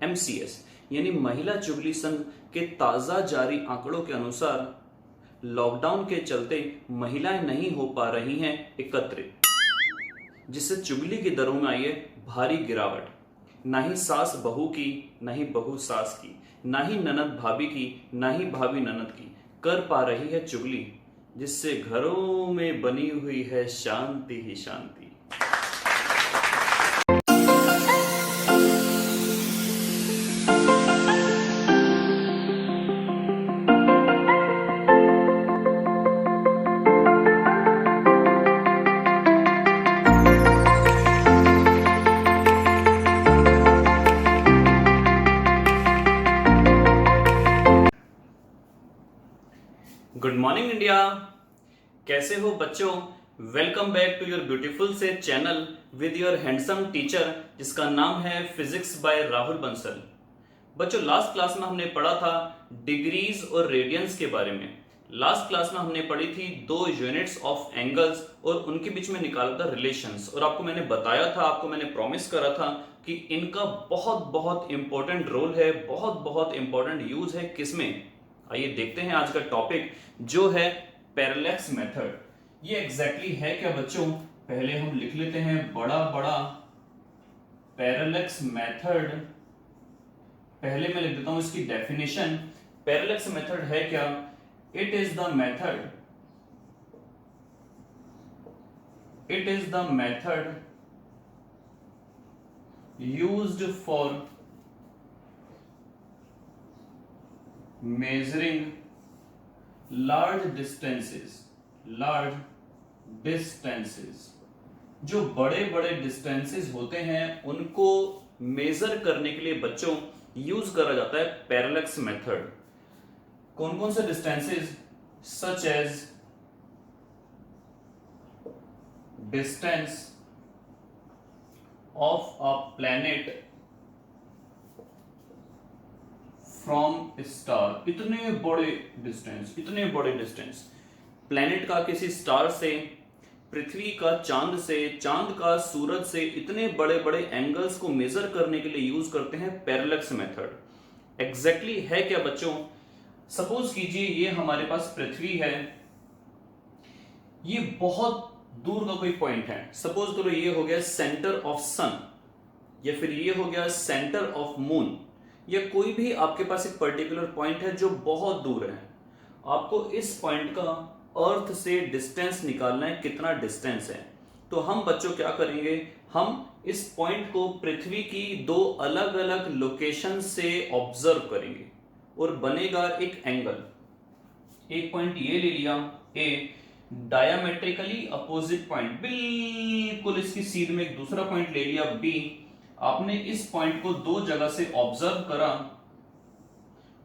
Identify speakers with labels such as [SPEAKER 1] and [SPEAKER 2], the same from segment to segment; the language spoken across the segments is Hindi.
[SPEAKER 1] MCS यानी महिला चुगली संघ के ताजा जारी आंकड़ों के अनुसार लॉकडाउन के चलते महिलाएं नहीं हो पा रही हैं एकत्रित, जिससे चुगली की दरों में आई है भारी गिरावट। ना ही सास बहू की, ना ही बहू सास की, ना ही ननद भाभी की, ना ही भाभी ननद की कर पा रही है चुगली, जिससे घरों में बनी हुई है शांति ही शांति। गुड मॉर्निंग इंडिया, कैसे हो बच्चों। Welcome back to your beautiful से channel with your handsome teacher, जिसका नाम है फिजिक्स बाय राहुल बंसल। बच्चों, लास्ट क्लास में हमने पढ़ा था डिग्रीज और रेडियंस के बारे में। लास्ट क्लास में हमने पढ़ी थी दो यूनिट्स ऑफ एंगल्स और उनके बीच में निकाला था रिलेशंस, और आपको मैंने बताया था, आपको मैंने प्रॉमिस करा था कि इनका बहुत बहुत इंपॉर्टेंट रोल है, बहुत बहुत इंपॉर्टेंट यूज है किसमें। आइए देखते हैं आज का टॉपिक जो है पैरेलैक्स मेथड। ये एग्जैक्टली है क्या बच्चों, पहले हम लिख लेते हैं बड़ा बड़ा पैरेलैक्स मेथड। पहले मैं लिख देता हूं इसकी डेफिनेशन। पैरेलैक्स मेथड है क्या? It is the method used for measuring large distances, जो बड़े बड़े डिस्टेंसेस होते हैं उनको मेजर करने के लिए बच्चों यूज करा जाता है पैरेलैक्स मेथड। कौन कौन से distances? Such as distance of a planet from star. इतने बड़े डिस्टेंस प्लैनेट का किसी स्टार से, पृथ्वी का चांद से, चांद का सूरज से, इतने बड़े बड़े एंगल्स को मेजर करने के लिए यूज करते हैं पैरेलैक्स मेथड। एग्जैक्टली है क्या बच्चों? सपोज कीजिए ये हमारे पास पृथ्वी है, ये बहुत दूर का कोई पॉइंट है। सपोज करो ये हो गया सेंटर ऑफ सन, या फिर ये हो गया सेंटर ऑफ मून, या कोई भी आपके पास एक पर्टिकुलर पॉइंट है जो बहुत दूर है। आपको इस पॉइंट का अर्थ से डिस्टेंस निकालना है, कितना डिस्टेंस है। तो हम बच्चों क्या करेंगे, हम इस पॉइंट को पृथ्वी की दो अलग अलग लोकेशन से ऑब्जर्व करेंगे और बनेगा एक एंगल। एक पॉइंट ये ले लिया ए, डायमेट्रिकली अपोजिट पॉइंट बिल्कुल इसकी सीध में एक दूसरा पॉइंट ले लिया बी। आपने इस पॉइंट को दो जगह से ऑब्जर्व करा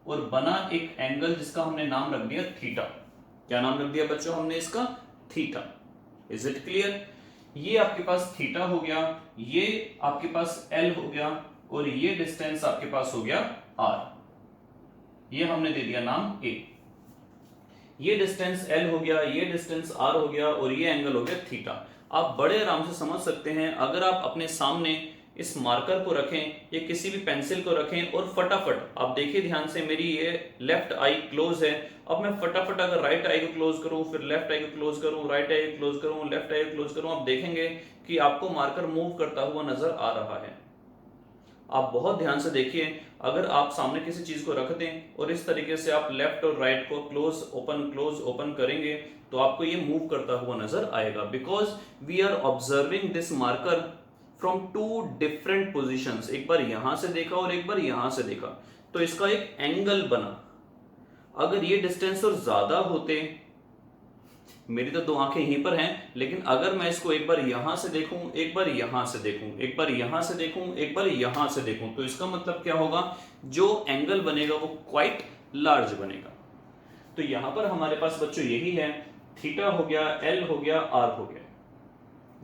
[SPEAKER 1] और बना एक एंगल जिसका हमने नाम रख दिया थीटा। क्या नाम रख दिया बच्चों हमने इसका? थीटा। Is it clear? ये आपके पास थीटा हो गया, ये आपके पास एल हो गया, और ये डिस्टेंस आपके पास हो गया आर। ये हमने दे दिया नाम ए। ये डिस्टेंस एल हो गया, ये डिस्टेंस आर हो गया, और ये एंगल हो गया थीटा। आप बड़े आराम से समझ सकते हैं। अगर आप अपने सामने इस मार्कर को रखें या किसी भी पेंसिल को रखें और फटाफट आप देखिए ध्यान से, मेरी ये लेफ्ट आई क्लोज है। अब मैं फटाफट अगर राइट आई को क्लोज करूं, फिर लेफ्ट आई को क्लोज करूं, राइट आई को क्लोज करूं, लेफ्ट आई को क्लोज करूं, आप देखेंगे कि आपको मार्कर मूव करता हुआ नजर आ रहा है। आप बहुत ध्यान से देखिए, अगर आप सामने किसी चीज को रख दें और इस तरीके से आप लेफ्ट और राइट को क्लोज ओपन करेंगे तो आपको ये मूव करता हुआ नजर आएगा, because we are observing this marker from two different positions. एक बार यहां से देखा और एक बार यहां से देखा, तो इसका एक एंगल बना। अगर ये डिस्टेंस और ज्यादा होते, मेरी तो दो आंखें यहीं पर हैं, लेकिन अगर मैं इसको एक बार यहां से देखूं, एक बार यहां से देखूं, एक बार यहां से देखूं, एक बार यहां से देखूं, तो इसका मतलब क्या होगा, जो एंगल बनेगा वो क्वाइट लार्ज बनेगा। तो यहां पर हमारे पास बच्चों यही है, थीटा हो गया, एल हो गया, आर हो गया।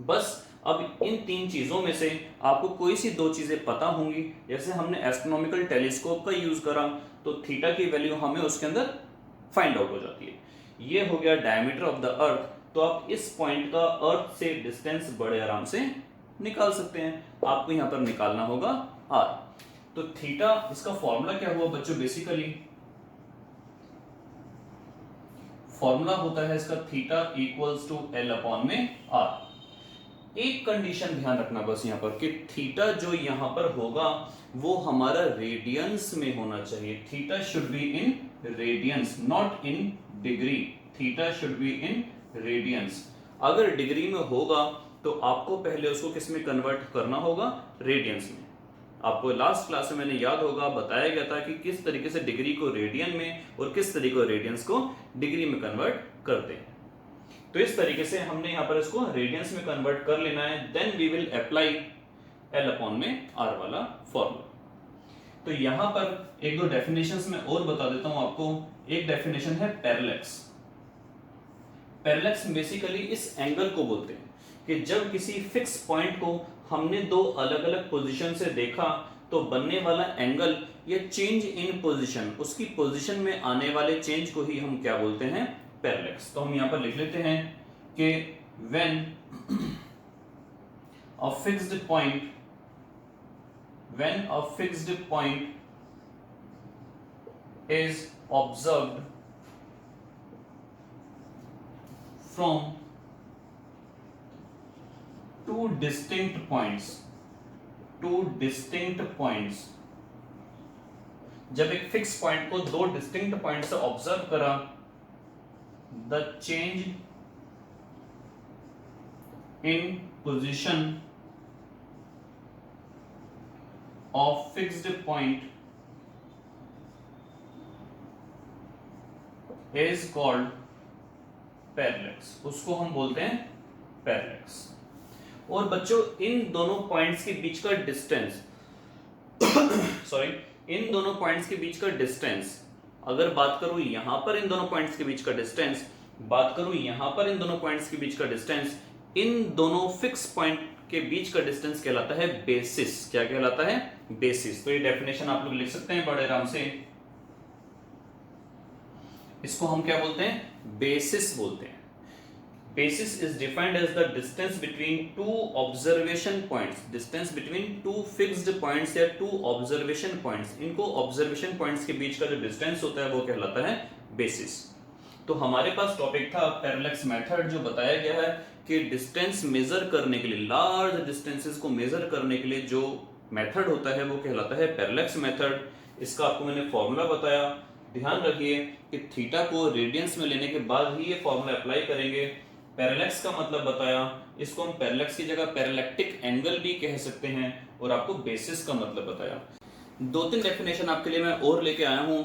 [SPEAKER 1] बस अब इन तीन चीजों में से आपको कोई सी दो चीजें पता होंगी। जैसे हमने एस्ट्रोनॉमिकल टेलीस्कोप का यूज करा तो थीटा की वैल्यू हमें उसके अंदर फाइंड आउट हो जाती है। ये हो गया डायमीटर ऑफ द अर्थ, तो आप इस पॉइंट का अर्थ से डिस्टेंस बड़े आराम से निकाल सकते हैं। आपको यहां पर निकालना होगा आर। तो थीटा, इसका फॉर्मूला क्या हुआ बच्चों? बेसिकली फॉर्मूला होता है इसका theta equals to L upon में आर। एक कंडीशन ध्यान रखना बस यहां पर कि थीटा जो यहां पर होगा वो हमारा रेडियंस में होना चाहिए। Theta should be in radiance, not in degree. Theta should be in radiance. अगर डिग्री में होगा तो आपको पहले उसको किस में कन्वर्ट करना होगा? रेडियंस में। आपको लास्ट क्लास में मैंने याद होगा बताया गया था कि किस तरीके से डिग्री को रेडियन में और किस तरीके को रेडियंस को डिग्री में कन्वर्ट करते हैं। तो इस तरीके से हमने यहां पर इसको रेडियंस में कन्वर्ट कर लेना है। Then we will apply L upon में आर वाला फॉर्मूला। तो यहां पर एक दो डेफिनेशंस में और बता देता हूं आपको। एक डेफिनेशन है पैरेलैक्स। पैरेलैक्स बेसिकली इस एंगल को बोलते हैं कि जब किसी फिक्स पॉइंट को हमने दो अलग अलग पोजीशन से देखा तो बनने वाला एंगल या चेंज इन पोजीशन, उसकी पोजीशन में आने वाले चेंज को ही हम क्या बोलते हैं? पैरेलैक्स। तो हम यहां पर लिख लेते हैं कि when a fixed point is observed from two distinct points, जब एक फिक्स पॉइंट को दो डिस्टिंक्ट पॉइंट से ऑब्जर्व करा, the change in position of fixed point is called parallax. उसको हम बोलते हैं पैरेलैक्स। और बच्चों इन दोनों पॉइंट्स के बीच का डिस्टेंस इन दोनों पॉइंट्स के बीच का डिस्टेंस, अगर बात करूं यहां पर इन दोनों पॉइंट्स के बीच का डिस्टेंस, बात करूं यहां पर इन दोनों पॉइंट्स के बीच का डिस्टेंस, इन दोनों फिक्स पॉइंट के बीच का डिस्टेंस कहलाता है बेसिस। क्या कहलाता है? बेसिस। तो ये डेफिनेशन आप लोग लिख सकते हैं बड़े आराम से। इसको हम क्या बोलते हैं? बेसिस बोलते हैं। Basis is defined as the distance between two observation points, distance between two fixed points या two observation points। इनको observation points के बीच का जो distance होता है वो कहलाता है basis। तो हमारे पास टॉपिक था पैरेलैक्स मेथड, जो बताया गया है कि डिस्टेंस मेजर करने के लिए, लार्ज डिस्टेंसेस को मेजर करने के लिए जो मेथड होता है वो कहलाता है पैरेलैक्स मेथड। इसका आपको मैंने फॉर्मूला बताया। ध्यान रखिए कि थीटा को रेडियंस में लेने के बाद ही ये फॉर्मूला अप्लाई करेंगे। पैरेलैक्स का मतलब बताया, इसको हम पैरेलैक्स की जगह पैरेलैक्टिक एंगल भी कह सकते हैं, और आपको बेसिस का मतलब बताया। दो तीन डेफिनेशन आपके लिए मैं और लेके आया हूं,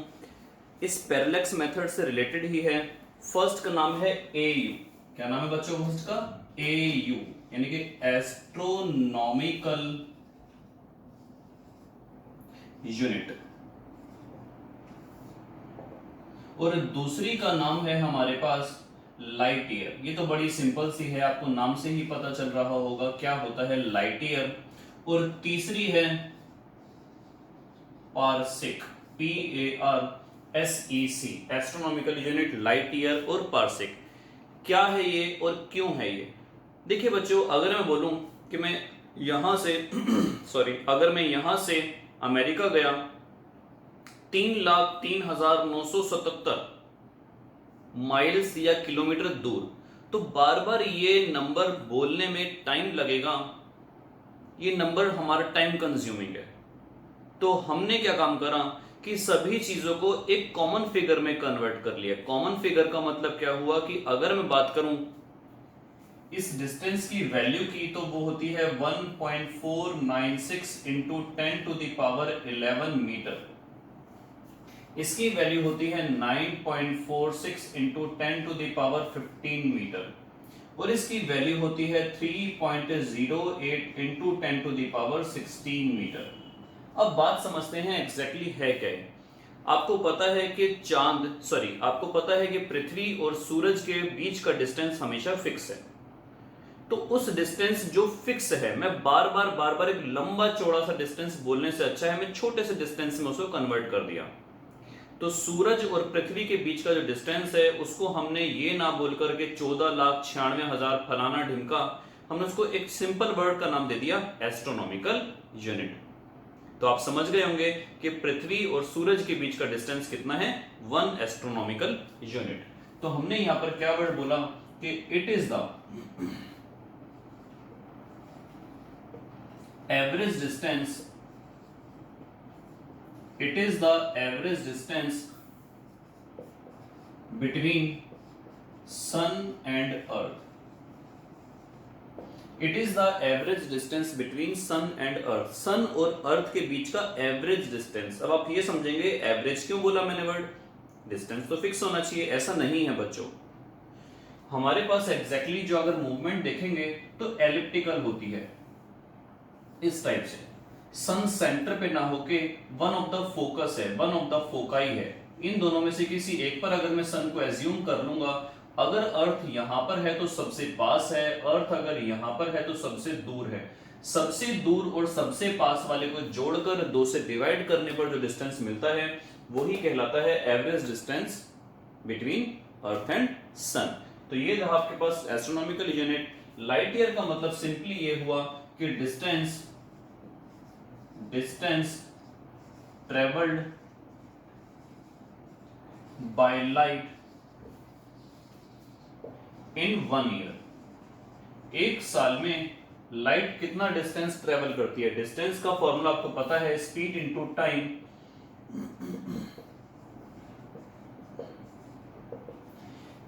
[SPEAKER 1] इस पैरेलैक्स मेथड से रिलेटेड ही है। फर्स्ट का नाम है AU। क्या नाम है बच्चों फर्स्ट का? AU, यानी कि एस्ट्रोनॉमिकल यूनिट। और दूसरी का नाम है हमारे पास लाइट ईयर। ये तो बड़ी सिंपल सी है, आपको नाम से ही पता चल रहा होगा क्या होता है लाइट ईयर। और तीसरी है parsec, PARSEC, astronomical unit, light year और पारसेक। क्या है ये और क्यों है ये? देखिए बच्चों, अगर मैं बोलूं कि मैं यहां से अगर मैं यहां से अमेरिका गया 3,03,977 माइल्स या किलोमीटर दूर, तो बार बार ये नंबर बोलने में टाइम लगेगा, ये नंबर हमारा टाइम कंज्यूमिंग है। तो हमने क्या काम करा कि सभी चीजों को एक कॉमन फिगर में कन्वर्ट कर लिया। कॉमन फिगर का मतलब क्या हुआ कि अगर मैं बात करूं इस डिस्टेंस की वैल्यू की, तो वो होती है 1.496 इंटू 10⁻11 मीटर। इसकी वैल्यू होती है 9.46 इंटू 10⁻15 मीटर, और इसकी वैल्यू होती है 3.08 इंटू 10⁻16 मीटर। अब बात समझते हैं एग्जैक्टली है क्या। आपको पता है कि आपको पता है कि पृथ्वी और सूरज के बीच का डिस्टेंस हमेशा फिक्स है। तो उस डिस्टेंस जो फिक्स है, मैं बार बार एक लंबा चौड़ा सा डिस्टेंस बोलने से अच्छा है मैं छोटे से डिस्टेंस में उसको कन्वर्ट कर दिया। तो सूरज और पृथ्वी के बीच का जो डिस्टेंस है उसको हमने ये ना बोलकर के 14,96,000 फलाना ढिमका, हमने उसको एक सिंपल वर्ड का नाम दे दिया एस्ट्रोनॉमिकल यूनिट। तो आप समझ गए होंगे कि पृथ्वी और सूरज के बीच का डिस्टेंस कितना है, 1 एस्ट्रोनॉमिकल यूनिट। तो हमने यहां पर क्या वर्ड बोला कि it is the average distance, it is the average distance between sun and earth. It is the average distance between sun and earth. sun और earth के बीच का average distance। अब आप ये समझेंगे average क्यों बोला मैंने वर्ड, डिस्टेंस तो फिक्स होना चाहिए, ऐसा नहीं है बच्चों। हमारे पास एग्जैक्टली जो अगर मूवमेंट देखेंगे तो एलिप्टिकल होती है इस टाइप से, सन सेंटर पे ना होके वन ऑफ द फोकस है, वन ऑफ द फोकाई है। इन दोनों में से किसी एक पर अगर मैं सन को एज्यूम कर लूंगा, अगर अर्थ यहां पर है तो सबसे पास है, अर्थ अगर यहां पर है तो सबसे दूर है। सबसे दूर और सबसे पास वाले को जोड़कर 2 से डिवाइड करने पर जो डिस्टेंस मिलता है वही कहलाता है average distance between earth and sun. तो ये रहा आपके पास एस्ट्रोनॉमिकल यूनिट। लाइट ईयर का मतलब सिंपली ये हुआ कि distance traveled by light in 1 year। एक साल में लाइट कितना डिस्टेंस ट्रेवल करती है, डिस्टेंस का फॉर्मूला आपको पता है, स्पीड इनटू टाइम।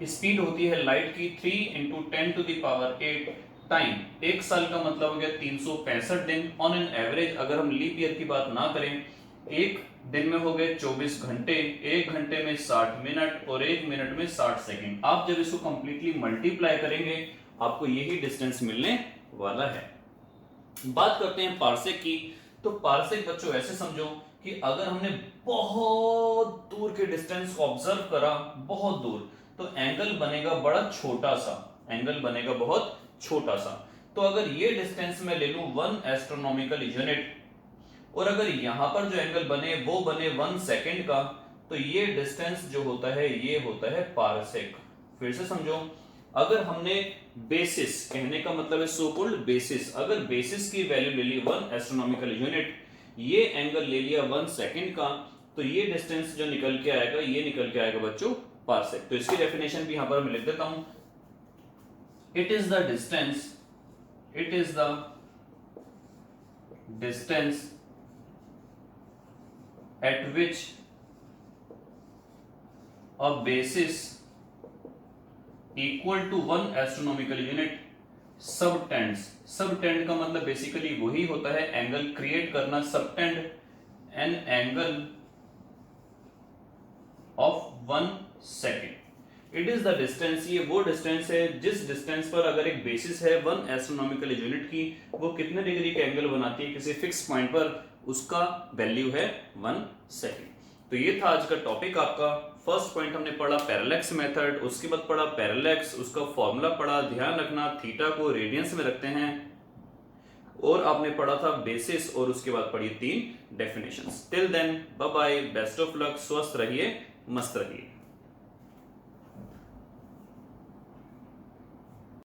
[SPEAKER 1] स्पीड होती है लाइट की 3 × 10⁸ टाइम। एक साल का मतलब हो गया 365 दिन ऑन एन एवरेज। अगर हम लीप ईयर की बात ना करें, एक दिन में हो गए 24 घंटे, एक घंटे में 60 मिनट और एक मिनट में 60 सेकंड। आप जब इसको कंप्लीटली मल्टीप्लाई करेंगे आपको यही डिस्टेंस मिलने वाला है। बात करते हैं पार्सेक की। तो पार्सेक बच्चों ऐसे समझो कि अगर हमने बहुत दूर के डिस्टेंस को ऑब्जर्व करा, बहुत दूर, तो एंगल बनेगा बड़ा छोटा सा, एंगल बनेगा बहुत छोटा सा। तो अगर ये डिस्टेंस मैं ले लूं 1 एस्ट्रोनॉमिकल यूनिट और अगर यहां पर जो एंगल बने वो बने 1 सेकंड का, तो ये डिस्टेंस जो होता है ये होता है पार्सेक। फिर से समझो, अगर हमने बेसिस, कहने का मतलब है सो कॉल्ड बेसिस, अगर बेसिस की वैल्यू ले ली 1 एस्ट्रोनॉमिकल यूनिट, ये एंगल ले लिया 1 सेकंड का, तो ये डिस्टेंस जो निकल के आएगा ये निकल के आएगा बच्चों पार्सेक। तो इसकी डेफिनेशन भी यहां पर मैं लिख देता हूं, it is the distance at which a basis equal to 1 astronomical unit subtends। subtend का मतलब बेसिकली वही होता है एंगल क्रिएट करना, subtend an angle of 1 second। It is the distance, ये वो डिस्टेंस है जिस डिस्टेंस पर अगर एक बेसिस है 1 एस्ट्रोनॉमिकल यूनिट की, वो कितने डिग्री का एंगल बनाती है किसी फिक्स पॉइंट पर, उसका वैल्यू है 1 सेकंड। तो ये था आज का टॉपिक आपका। फर्स्ट पॉइंट हमने पढ़ा पैरेलैक्स मेथड, उसके बाद पढ़ा पैरेलैक्स, उसका फॉर्मूला पढ़ा, ध्यान रखना थीटा को रेडियंस में रखते हैं, और आपने पढ़ा था बेसिस, और उसके बाद पढ़ी 3 definitions. Till then bye bye, best of luck, स्वस्थ रहिए, मस्त रहिए।